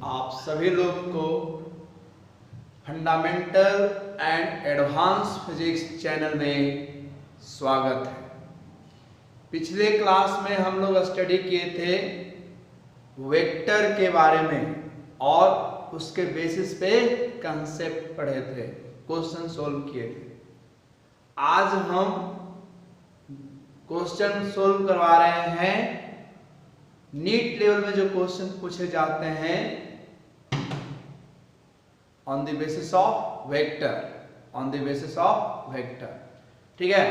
आप सभी लोग को fundamental and advance physics channel में स्वागत है। पिछले क्लास में हम लोग स्टडी किए थे वेक्टर के बारे में और उसके बेसिस पे कंसेप्ट पढ़े थे, क्वेश्चन सोल्व किए थे। आज हम क्वेश्चन सोल्व करवा रहे हैं नीट लेवल में जो क्वेश्चन पूछे जाते हैं on the basis of vector, ठीक है।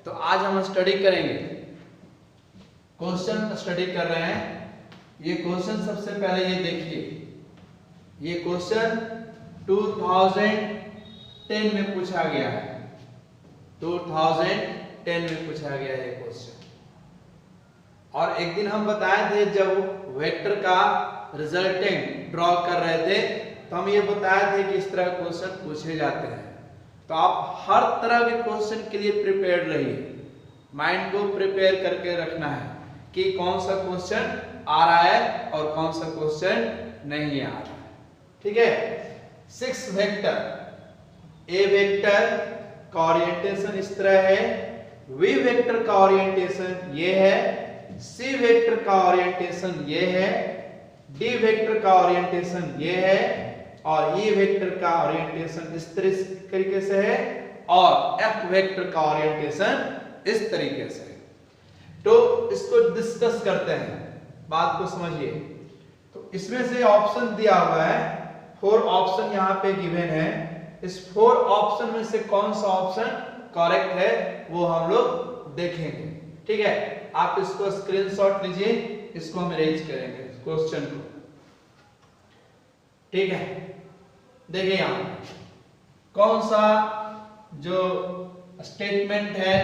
तो आज हम स्टडी करेंगे, क्वेश्चन स्टडी कर रहे हैं। ये क्वेश्चन सबसे पहले ये देखिए, ये क्वेश्चन 2010 में पूछा गया है। 2010 में पूछा गया है ये क्वेश्चन। और एक दिन हम बताए थे जब वेक्टर का रिजल्टेंट ड्रॉ कर रहे थे तो हम ये बताए थे कि इस तरह क्वेश्चन पूछे जाते हैं। तो आप हर तरह के क्वेश्चन के लिए प्रिपेयर्ड रहिए, माइंड को प्रिपेयर करके रखना है कि कौन सा क्वेश्चन आ रहा है और कौन सा क्वेश्चन नहीं आ रहा है, ठीक है। 6 वेक्टर, ए वेक्टर का ओरिएंटेशन इस तरह है, वी वेक्टर का ओरिएंटेशन ये है, सी वेक्टर का ओरिएंटेशन ये है, डी वेक्टर का ओरिएंटेशन ये है और ई वेक्टर का ओरिएंटेशन इस तरीके से है और एफ वेक्टर का ओरिएंटेशन इस तरीके से है। तो इसको डिस्कस करते हैं, बात को समझिए। तो इसमें से ऑप्शन दिया हुआ है, 4 ऑप्शन यहाँ पे गिवन है। इस 4 ऑप्शन में से कौन सा ऑप्शन करेक्ट है वो हम लोग देखेंगे, ठीक है। आप इसको स्क्रीनशॉट लीजिए, इसको हम अरेंज करेंगे क्वेश्चन को, ठीक है। देखिए यहां कौन सा जो स्टेटमेंट है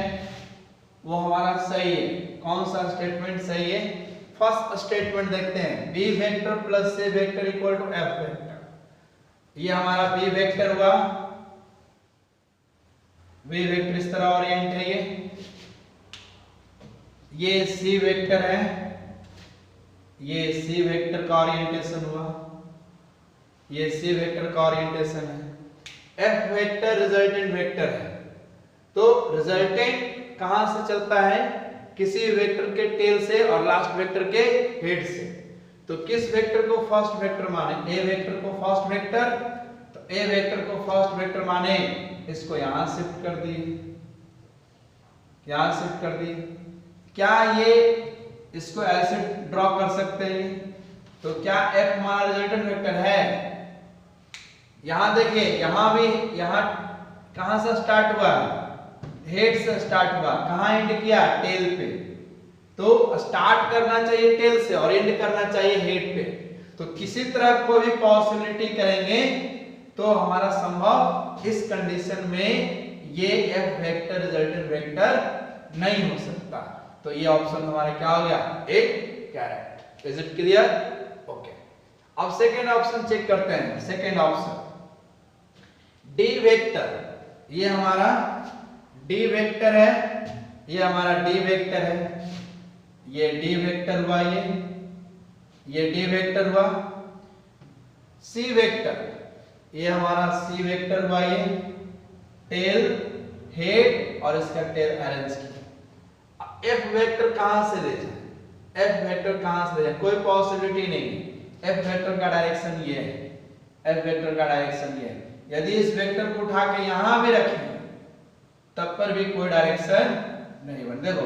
वो हमारा सही है, कौन सा स्टेटमेंट सही है। फर्स्ट स्टेटमेंट देखते हैं, B vector plus C vector equal to F vector. ये हमारा बी वेक्टर हुआ, बी वेक्टर इस तरह ओरिएंट है, ये सी वेक्टर है, ये सी वेक्टर का ओरिएंटेशन हुआ, ये सी वेक्टर का ओरिएंटेशन है। एफ वेक्टर रिजल्टेंट वेक्टर है। तो रिजल्टेंट कहां से चलता है, किसी वेक्टर के टेल से और लास्ट वेक्टर के हेड से। तो किस वेक्टर को फर्स्ट वेक्टर माने, ए वेक्टर को फर्स्ट वेक्टर, तो ए वेक्टर को फर्स्ट वेक्टर माने, इसको यहां शिफ्ट कर दी, यहां शिफ्ट कर दी। क्या ये इसको ऐसे ड्रॉ कर सकते हैं, तो क्या एफ हमारा रिजल्टेंट वेक्टर है। यहां देखिए, यहां भी, यहां कहां से स्टार्ट हुआ, हेड से स्टार्ट हुआ, कहां एंड किया, टेल पे। तो स्टार्ट करना चाहिए टेल से और एंड करना चाहिए हेड पे। तो किसी तरह कोई भी पॉसिबिलिटी करेंगे तो हमारा संभव इस कंडीशन में ये एफ वेक्टर रिजल्टेंट वेक्टर नहीं हो सकता। तो ये ऑप्शन हमारा क्या हो गया, एक correct. Is it clear, okay. अब सेकेंड ऑप्शन चेक करते हैं। सेकेंड ऑप्शन डी वेक्टर, ये हमारा डी वेक्टर है, ये हमारा डी वेक्टर है, ये डी वेक्टर हुआ, ये डी वेक्टर हुआ। सी वेक्टर, ये हमारा सी वेक्टर हुआ, ये टेल, हेड और इसका टेल अरेंज किया। एफ वेक्टर कहां से ले जाए, एफ वेक्टर कहां से ले जाए, कोई पॉसिबिलिटी नहीं है। एफ वेक्टर का डायरेक्शन ये है, एफ वेक्टर का डायरेक्शन ये है। यदि इस वेक्टर को उठा के यहां भी रखें तब पर भी कोई डायरेक्शन नहीं बन। देखो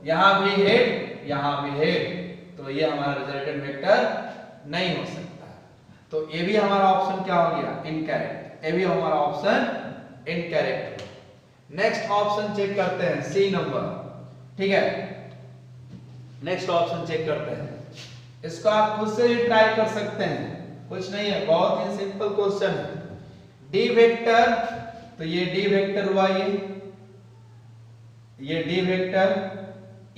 यहां भी हेड, यहां भी हेड, तो ये हमारा रिजल्टेंट वेक्टर नहीं हो सकता। तो ये भी हमारा ऑप्शन क्या हो गया, इनकरेक्ट। ये भी हमारा option incorrect. Next option check करते हैं, सी नंबर, ठीक है। नेक्स्ट ऑप्शन चेक करते हैं। इसको आप खुद से भी ट्राई कर सकते हैं, कुछ नहीं है, बहुत ही सिंपल क्वेश्चन है। डी वेक्टर, तो ये डी वेक्टर हुआ, ये D vector.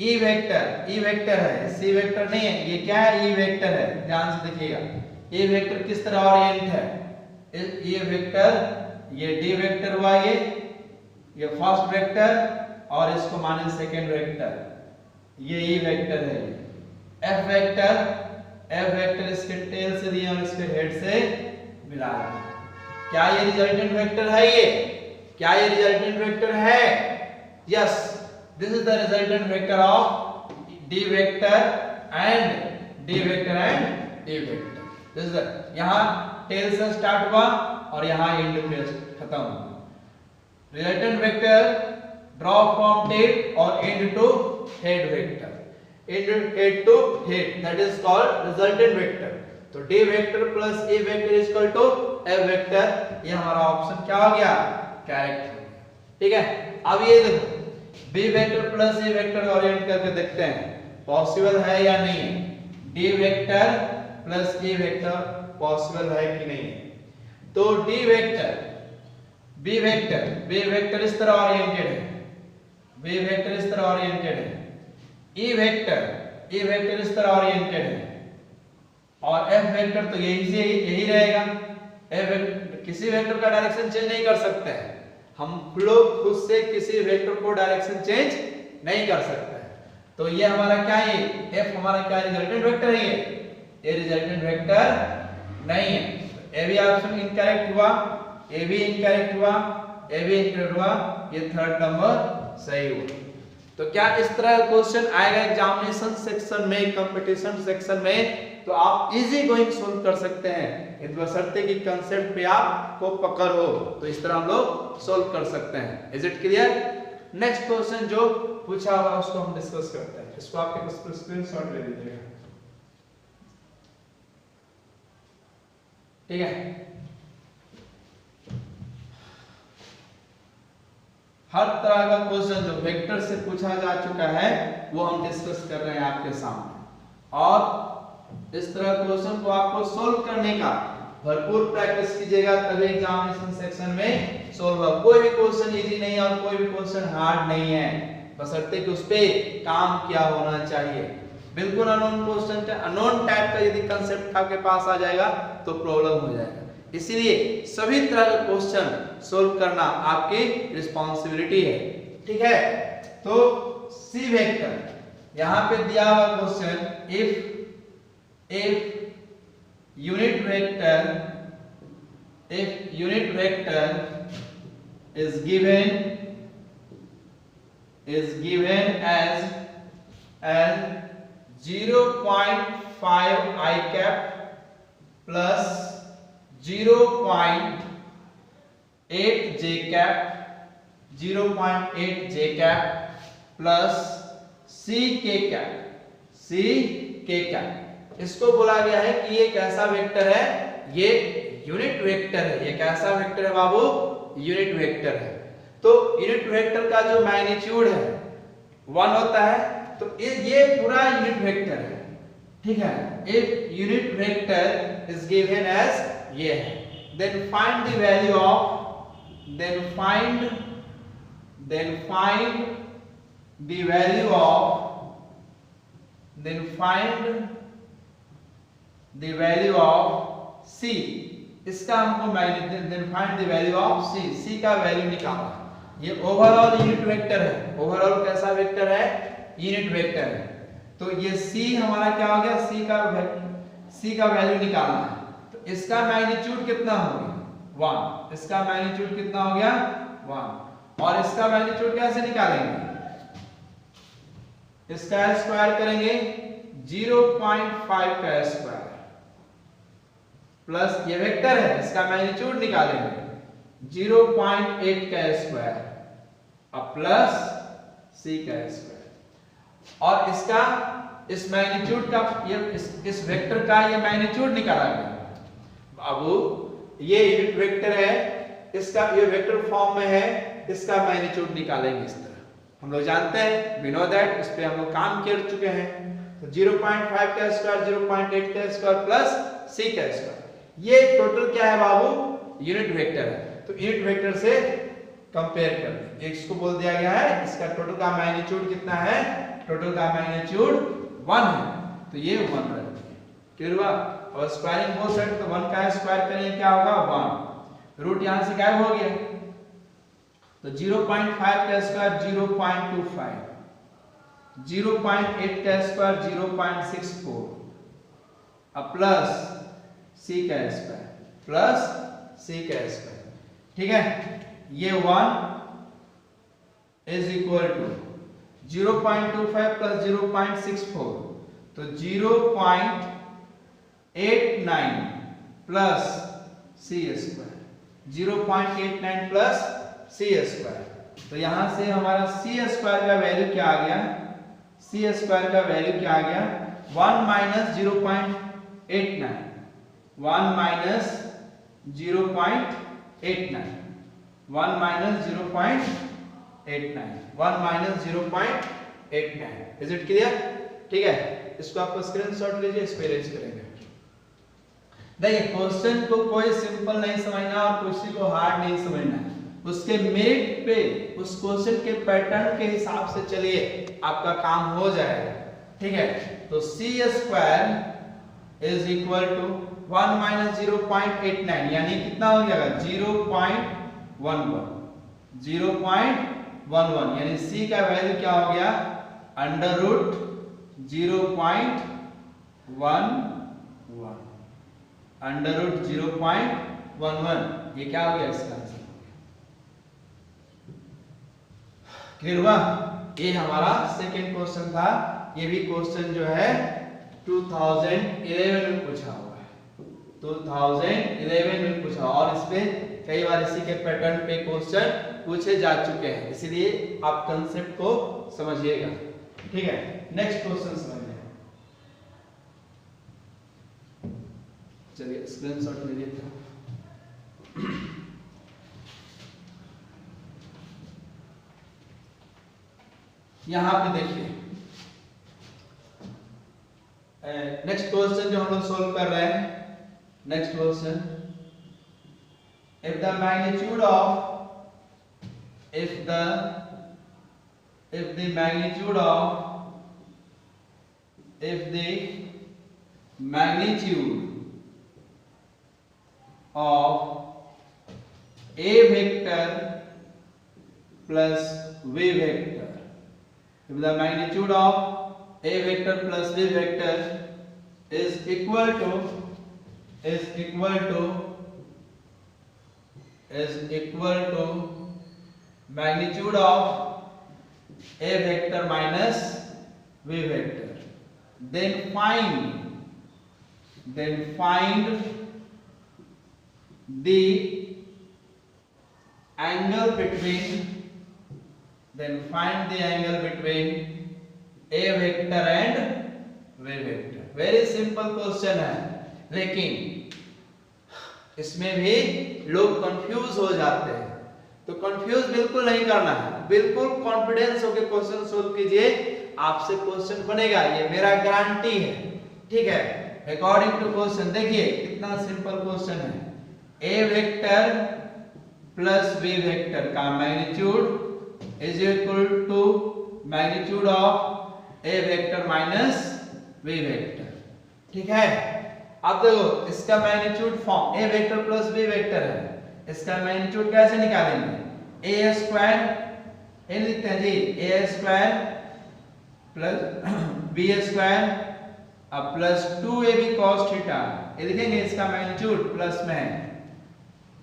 E vector, E vector है, सी वेक्टर नहीं है, ये क्या है, ई वेक्टर है। ध्यान से देखिएगा, ई वेक्टर किस तरह ओरिएंट है, ये वेक्टर, ये डी वेक्टर हुआ, ये फर्स्ट वेक्टर और इसको माने सेकेंड वेक्टर, ये ई वेक्टर है। एफ वेक्टर, एफ वेक्टर इसके टेल से दिया और इसके हेड से मिला दिया। क्या ये रिजल्टेंट वेक्टर है? ये क्या ये रिजल्टेंट वेक्टर है? Yes, this is the resultant vector of d vector and d vector and d vector. This is the, यहां टेल से स्टार्ट हुआ और यहां एंड पे खत्म हुआ। Resultant vector draw from tail और end to head vector, and head to head, that is called resultant vector. तो d vector plus a vector is equal to F vector, ये हमारा ऑप्शन क्या हो गया? करेक्ट हो गया। ठीक है, अब ये देखो B vector plus a vector Orient करके देखते हैं पॉसिबल है या नहीं है। D vector plus a vector possible है कि नहीं है? तो डी वेक्टर बी वेक्टर इस तरह ओरिएंटेड है, बी वेक्टर इस तरह ओरिएंटेड है, ई वेक्टर इस तरह ओरिएंटेड है, और एफ वेक्टर तो यही रहेगा। एफ वेक्टर किसी वेक्टर का डायरेक्शन चेंज नहीं कर सकते हैं, हम लोग खुद से किसी वेक्टर को डायरेक्शन चेंज नहीं कर सकते हैं। तो ये हमारा क्या है? एफ हमारा क्या रिजल्टेंट वेक्टर है? ये रिजल्टेंट वेक्टर नहीं है। ए भी ऑप्शन इनकरेक्ट हुआ, ए भी इनकरेक्ट हुआ, ए भी इनकरेक्ट हुआ, ये थर्ड नंबर सही हुआ। तो क्या इस तरह क्वेश्चन आएगा एग्जामिनेशन सेक्शन में, कंपटीशन सेक्शन में, तो आप इजी गोइंग सोल्व कर सकते हैं, इस बशर्ते कि कंसेप्ट पे आपको पकड़ हो, तो इस तरह हम लोग सोल्व कर सकते हैं। Is it clear? Next question जो पूछा हुआ उसको हम डिस्कस करते हैं। इसको आपके स्क्रीनशॉट ले लीजिएगा। ठीक है, हर तरह का क्वेश्चन जो वेक्टर से पूछा जा चुका है वो हम डिस्कस कर रहे हैं आपके सामने, और इस तरह क्वेश्चन को आपको सोल्व करने का भरपूर प्रैक्टिस कीजिएगा, तभी एग्जामिनेशन सेक्शन में सोल्व होगा। कोई भी क्वेश्चन इजी नहीं है और कोई भी क्वेश्चन हार्ड नहीं है, बशर्ते कि उस पे काम किया होना चाहिए। बिल्कुल अननोन क्वेश्चन, अननोन टाइप का यदि कंसेप्ट आपके पास आ जाएगा तो प्रॉब्लम हो जाएगा। इसीलिए सभी तरह का क्वेश्चन सोल्व करना आपकी रिस्पांसिबिलिटी है। ठीक है, तो सी वेक्टर यहां पे दिया हुआ question, if unit vector is given as 0.5 I cap plus 0.8 j cap, 0.8 j cap plus c k cap, इसको बोला गया है कि ये कैसा वेक्टर है? ये यूनिट वेक्टर है। ये कैसा वेक्टर है बाबू? यूनिट वेक्टर है। तो यूनिट वेक्टर का जो मैग्नीट्यूड है 1 होता है, तो ये पूरा यूनिट वेक्टर है। ठीक है, if unit vector is given as ये है, then find the value of the value of c, इसका हमको then find the value of c का वैल्यू निकालना। ये ओवरऑल यूनिट वेक्टर है। ओवरऑल कैसा वेक्टर है? यूनिट वेक्टर है। तो ये c हमारा क्या हो गया? c का वैल्यू निकालना है। तो इसका मैग्नीट्यूड कितना हो गया? 1। इसका मैग्नीट्यूड कितना हो गया? 1। और इसका मैग्नीट्यूड कैसे निकालेंगे? इसका स्क्वायर करेंगे, 0.5 का स्क्वायर प्लस ये वेक्टर है, इसका मैग्नीट्यूड निकालेंगे 0.8 का स्क्वायर और प्लस c का स्क्वायर, और इसका इस मैग्नीट्यूड का इस वेक्टर का ये मैग्नीट्यूड निकाला गया। अब ये यूनिट वेक्टर है, इसका ये वेक्टर फॉर्म में है, इसका मैग्नीट्यूड निकालेंगे इस तरह। हम लोग जानते हैं, वी नो दैट, इस पे हम लोग काम कर चुके हैं। तो 0.5 का स्क्वायर, 0.8 का स्क्वायर प्लस c का स्क्वायर, ये टोटल क्या है बाबू? यूनिट वेक्टर है। तो यूनिट वेक्टर से कंपेयर कर दें, इसको बोल दिया गया है इसका टोटल का मैग्नीट्यूड कितना है? टोटल का मैग्नीट्यूड 1 है, तो ये 1 रखते हैं। क्लियर हुआ? और स्क्वायरिंग बोथ साइड, तो 1 का स्क्वायर करेंगे क्या होगा? 1। रूट यहां से गायब हो गया, तो 0.5 का स्क्वायर 0.25, 0.8 का स्क्वायर 0.64, प्लस सी का स्क्वायर प्लस सी का स्क्वायर। ठीक है, ये 1 इज इक्वल टू 0.25 प्लस 0.64 तो 0.89 प्लस सी स्क्वायर 0.89 प्लस सी स्क्वायर। तो यहां से हमारा सी स्क्वायर का वैल्यू क्या आ गया, सी स्क्वायर का वैल्यू क्या आ गया 1 minus 0.89 1 minus 0.89 1 minus 0.89 1 minus 0.89। Is it clear? ठीक है, इसको आप स्क्रीनशॉट लीजिए, इसको इरेज करेंगे। देखिए क्वेश्चन को कोई सिंपल नहीं समझना और किसी को हार्ड नहीं समझना, उसके मेरिट पे उस क्वेश्चन के पैटर्न के हिसाब से चलिए, आपका काम हो जाएगा। ठीक है, तो c square is equal to 1 minus 0.89 यानी कितना हो जाएगा 0.11 यानी सी का वैल्यू क्या हो गया अंडर रूट 0.11 अंडर रूट 0.11। ये क्या हो गया इसका आंसर? क्लियर हुआ? ये हमारा सेकंड क्वेश्चन था। ये भी क्वेश्चन जो है 2011 में पूछा हुआ है, 2011 में पूछा, और इस पे कई बार इसी के पैटर्न पे क्वेश्चन पूछे जा चुके हैं, इसीलिए आप कंसेप्ट को समझिएगा। ठीक है, नेक्स्ट क्वेश्चन समझिए। चलिए स्क्रीनशॉट ले लेते हैं। यहां पे देखिए नेक्स्ट क्वेश्चन जो हम लोग सोल्व कर रहे हैं, next question, if the magnitude of a vector plus v vector, if the magnitude of a vector plus b vector is equal to magnitude of a vector minus v vector, then find the angle between a vector and v vector। Very simple question है, लेकिन इसमें भी लोग confuse हो जाते हैं, तो confuse बिल्कुल नहीं करना है, बिल्कुल कॉन्फिडेंस होकर क्वेश्चन सोल्व कीजिए, आपसे क्वेश्चन बनेगा, ये मेरा गारंटी है। ठीक है, अकॉर्डिंग टू क्वेश्चन देखिए कितना सिंपल क्वेश्चन है। a vector plus b vector का magnitude is equal to magnitude of a vector minus b vector. ठीक है, अब देखो इसका magnitude form a vector plus b vector है, इसका मैग्नीट्यूड कैसे निकालेंगे, a स्क्वायर ए लिखते हैं जी, a square plus b square अब प्लस 2ab cos थीटा, ये लिखेंगे, इसका मैग्नीट्यूड प्लस में है,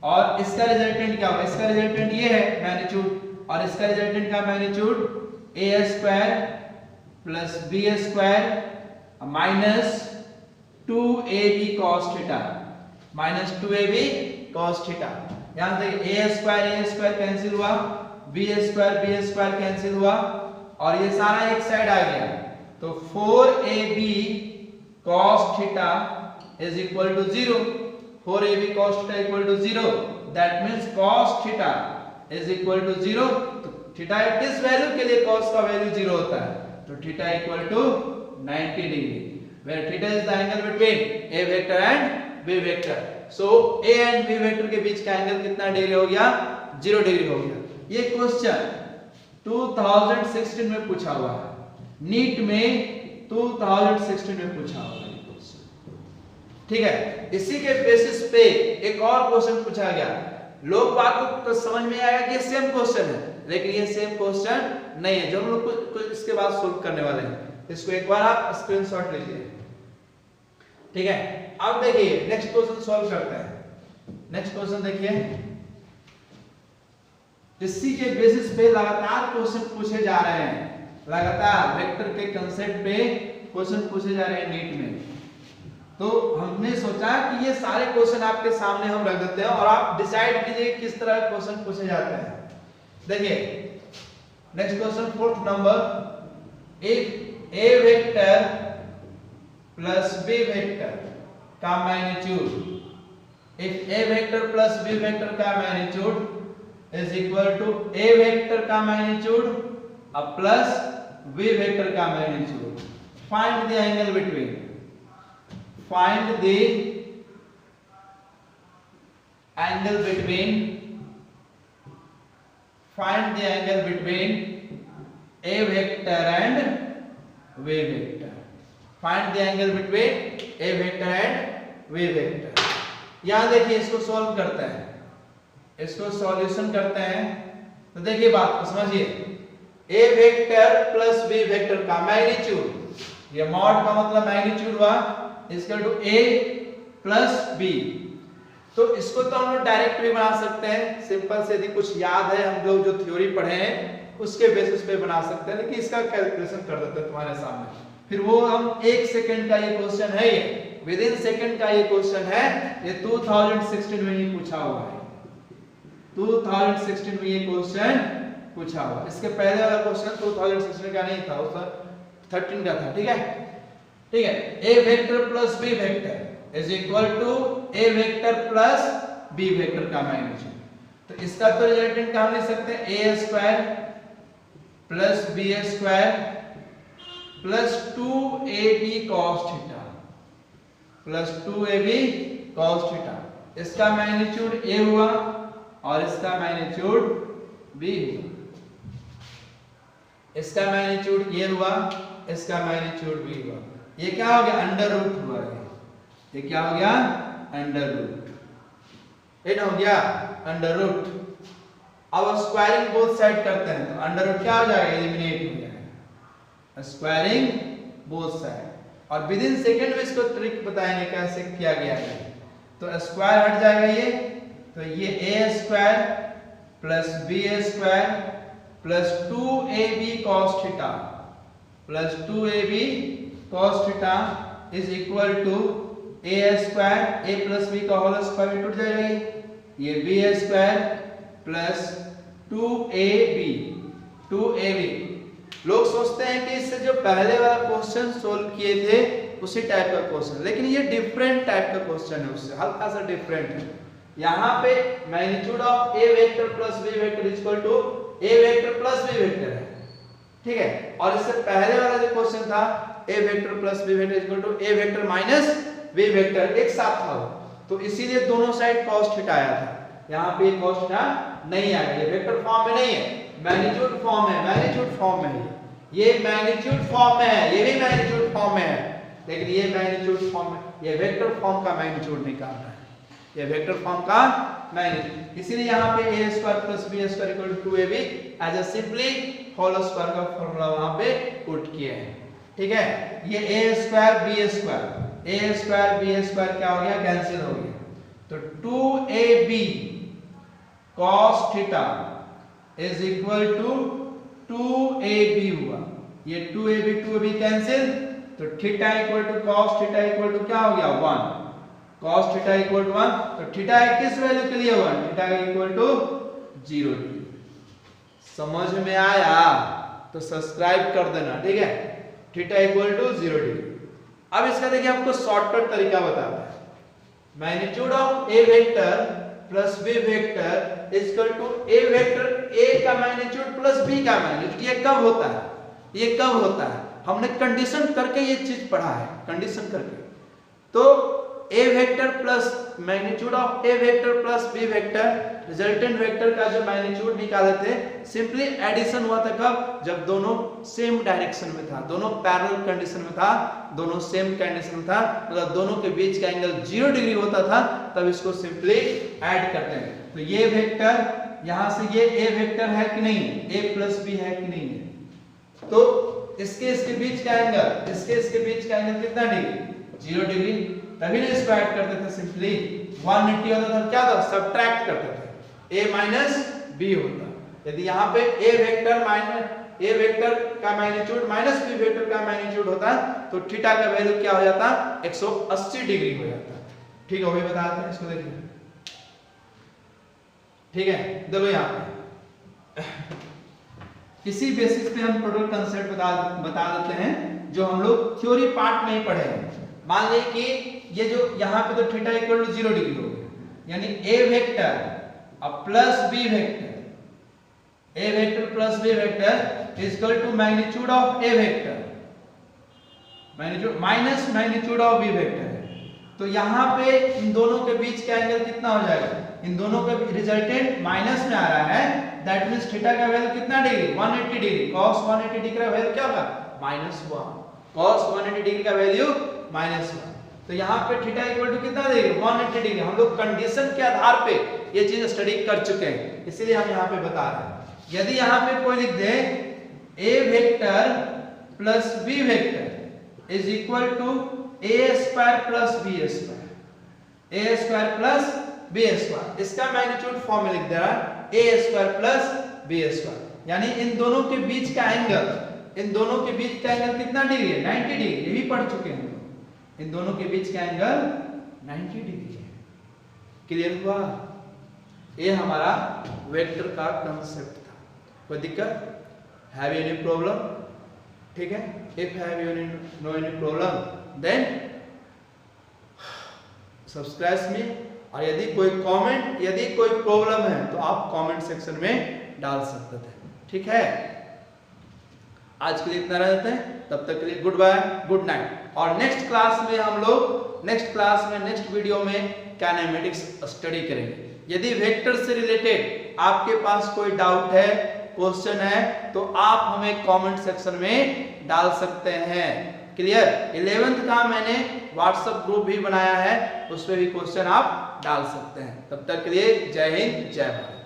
और इसका रिजल्टेंट क्या होगा, इसका रिजल्टेंट ये है मैग्नीट्यूड, और इसका रिजल्टेंट का magnitude a square plus b square minus 2ab cos theta minus 2ab cos theta. यहां से a स्क्वायर कैंसिल हुआ, b स्क्वायर कैंसिल हुआ, और ये सारा एक साइड आ गया, तो 4ab cos theta is equal to 0, 4ab cos theta equal to 0, that means cos theta is equal to 0। तो थीटा किस वैल्यू के लिए cos का वैल्यू 0 होता है, तो theta equal to 90 degree, where theta is the angle between a vector and b vector। so a and b vector के बीच का एंगल कितना डिग्री हो गया, 0 डिग्री हो गया। ये क्वेश्चन 2016 में पूछा हुआ है, नीट में 2016 में पूछा हुआ है क्वेश्चन। ठीक है, इसी के बेसिस पे एक और क्वेश्चन पूछा गया, लोग बात को समझ में आएगा कि सेम क्वेश्चन है, लेकिन ये सेम क्वेश्चन नहीं है जो हम लोग कुछ इसके बाद सोल्व करने वाले हैं। इसको एक बार आप स्क्रीनशॉट लीजिए। ठीक है, अब देखिए नेक्स्ट क्वेश्चन सॉल्व करते हैं। नेक्स्ट क्वेश्चन देखिए, इसी के बेसिस पे लगातार क्वेश्चन पूछे जा रहे हैं, लगातार वेक्टर के कांसेप्ट पे क्वेश्चन पूछे जा रहे हैं नीट में। तो हमने सोचा कि ये सारे क्वेश्चन आपके सामने हम रख देते हैं और आप डिसाइड कीजिए किस तरह के क्वेश्चन पूछे जाते हैं। देखिए next question, fourth number, if a vector plus b vector का magnitude, if a vector plus b vector का magnitude is equal to a vector का मैग्नीट्यूड अब प्लस बी वेक्टर का magnitude, find the angle between, find the angle between, find the angle between a vector and v vector, find the angle between a vector and v vector। यहां देखिए इसको solve करते हैं, इसको solution करते हैं। तो देखिए बात को समझिए, a vector plus b vector का मैग्नीट्यूड, ये मॉड का मतलब मैग्नीट्यूड हुआ, equal to a plus b। तो इसको तो हम लोग डायरेक्ट भी बना सकते हैं, सिंपल से, यदि कुछ याद है हम लोग जो थ्योरी पढ़े हैं उसके बेसिस पे बना सकते हैं, लेकिन इसका कैलकुलेशन कर देते हैं तुम्हारे सामने। फिर वो हम 1 सेकंड का ये क्वेश्चन है, ये विद इन सेकंड का ये क्वेश्चन है, ये 2016 में ही पूछा हुआ है, 2016 में ये क्वेश्चन पूछा हुआ। इसके पहले वाला क्वेश्चन 2016 का नहीं था, वो 13 का था। ठीक है, ठीक है, a vector plus b vector is equal to a vector plus b vector का मैग्नीट्यूड। तो इसका तो रिजल्टेंट क्या लिख सकते हैं, a square plus b square plus 2ab cos theta plus 2ab cos theta. इसका मैग्नीट्यूड a हुआ और इसका मैग्नीट्यूड b हुआ, इसका मैग्नीट्यूड a हुआ, इसका मैग्नीट्यूड b हुआ। ये क्या हो गया, अंडर रूट हुआ है, ये क्या हो गया, अंडर रूट, ये हो गया अंडर रूट। अब स्क्वायरिंग बोथ साइड करते हैं तो अंडर रूट क्या हो जाएगा, एलिमिनेट हो जाएगा, स्क्वायरिंग बोथ साइड। और विद इन सेकंड में इसको ट्रिक बताएंगे कैसे किया गया है। तो स्क्वायर हट जाएगा ये, तो ये a square plus b square plus 2ab cos theta plus 2ab cos theta is equal to a square, a plus b का होल स्क्वायर टूट जाएगा, ये b स्क्वायर प्लस 2ab। लोग सोचते हैं कि इससे जो पहले वाला क्वेश्चन सोल्व किए थे उसी टाइप का क्वेश्चन, लेकिन ये डिफरेंट टाइप का क्वेश्चन है, उससे हल्का सा डिफरेंट है। यहाँ पे magnitude of a vector plus b vector is equal to a vector plus b vector है, ठीक है। और इससे पहले वाला जो क्वेश्चन था a vector plus b vector equal to a vector minus b vector, एक साथ था वो, तो इसीलिए दोनों साइड cos थीटा आया था। यहाँ पे cos थीटा नहीं आएगा, ये वेक्टर फॉर्म में नहीं है, मैग्नीट्यूड फॉर्म है, मैग्नीट्यूड फॉर्म में है, ये मैग्नीट्यूड फॉर्म में है, ये भी मैग्नीट्यूड फॉर्म में है, लेकिन ये मैग्नीट्यूड फॉर्म में, ये वेक्टर फॉर्म का मैग्नीट्यूड निकाल रहा है, ये वेक्टर फॉर्म का मैग्नीट्यूड। इसीलिए यहाँ पे a square plus b square equal to 2ab as a simply whole square का फॉर्मूला वहां पे पुट किए हैं, ठीक है। ये a square b square, a square b square क्या हो गया, कैंसिल हो गया, तो 2ab cos theta is equal to 2ab हुआ, ये 2ab कैंसिल, तो theta equal to cos theta equal to क्या हो गया, 1, cos थीटा इक्वल टू 1, तो थीटा किस वैल्यू के लिए 1, थीटा इक्वल टू 0 डिग्री। समझ में आया तो सब्सक्राइब कर देना, ठीक है, थीटा इक्वल टू 0 डिग्री। अब इसका देखिए आपको शॉर्टकट तरीका बताता है, magnitude of a vector plus b vector is equal to a vector, a का मैग्नीट्यूड प्लस b का मैग्नीट्यूड। ये कब होता है, ये कब होता है, हमने कंडीशन करके ये चीज पढ़ा है, कंडीशन करके। तो a vector plus magnitude of a vector plus b vector, resultant vector का जो मैग्नीट्यूड निकाले थे, सिंपली एडिशन हुआ था कब, जब दोनों सेम डायरेक्शन में था, दोनों पैरेलल कंडीशन में था, दोनों सेम कंडीशन में था, मतलब दोनों के बीच का एंगल 0 डिग्री होता था, तब इसको सिंपली ऐड करते हैं। तो ये वेक्टर यहां से ये a वेक्टर है कि नहीं, a प्लस b है कि नहीं है, तो इसके बीच का एंगल, इसके बीच का एंगल कितना डिग्री, 0 डिग्री। तभी ना इसको ऐड करते थे सिंपली। 180 होता था क्या था, सब्ट्रैक्ट करते थे, a माइनस b होता। यदि यहाँ पे a वेक्टर का मैग्नीट्यूड माइनस b वेक्टर का मैग्नीट्यूड होता तो थीटा का वैल्यू क्या हो जाता, 180 डिग्री हो जाता। ठीक है, वही बता देते हैं, इसको देखिए। ठीक है, देखो यहाँ पे किसी बेसिस पे हम टोटल कंसेप्ट बता देते हैं जो हम लोग थ्योरी पार्ट में ही पढ़े हैं। मान लीजिए कि ये जो यहाँ पे तो थीटा इक्वल टू 0 डिग्री हो गया, यानी a वेक्टर अब plus b vector, a vector plus b vector is equal to magnitude of a vector magnitude minus magnitude of b vector है। तो यहाँ पे इन दोनों के बीच का एंगल कितना हो जाएगा, इन दोनों का रिजल्टेंट माइनस में आ रहा है, दैट मींस थीटा का वैल्यू कितना डिग्री, 180 डिग्री। cos 180 डिग्री का वैल्यू क्या होगा, -1। cos 180 डिग्री का वैल्यू -1। तो यहाँ पे थीटा इक्वल टू कितना देंगे, 180 डिग्री। हम लोग कंडीशन के आधार पे ये चीज स्टडी कर चुके हैं, इसीलिए हम यहाँ पे बता रहे हैं। यदि यहाँ पे कोई लिख दे a vector plus b vector is equal to a square plus b square, a square plus b square, इसका मैग्नीट्यूड फॉर्म में लिख दे रहा है a square plus b square, यानी इन दोनों के बीच का एंगल, इन दोनों के बीच का एंगल कितना डिग्री है, 90 डिग्री। ये भी पढ़ चुके हैं, इन दोनों के बीच का एंगल 90 डिग्री है। क्लियर हुआ, ये हमारा वेक्टर का कंसेप्ट था। कोई दिक्कत, हैव एनी प्रॉब्लम? ठीक है, if have no any problem then subscribe me, और यदि कोई कमेंट, यदि कोई प्रॉब्लम है तो आप कमेंट सेक्शन में डाल सकते थे। ठीक है, आज के लिए इतना रहते हैं, तब तक के लिए गुड बाय, गुड नाइट। और नेक्स्ट क्लास में हम लोग नेक्स्ट वीडियो में काइनेमेटिक्स स्टडी करेंगे। यदि वेक्टर से रिलेटेड आपके पास कोई डाउट है, क्वेश्चन है, तो आप हमें कमेंट सेक्शन में डाल सकते हैं। क्लियर, 11th का मैंने व्हाट्सएप ग्रुप भी बनाया है, उस पर भी क्वेश्चन आप डाल सकते हैं। तब तक के लिए जय हिंद, जय भारत।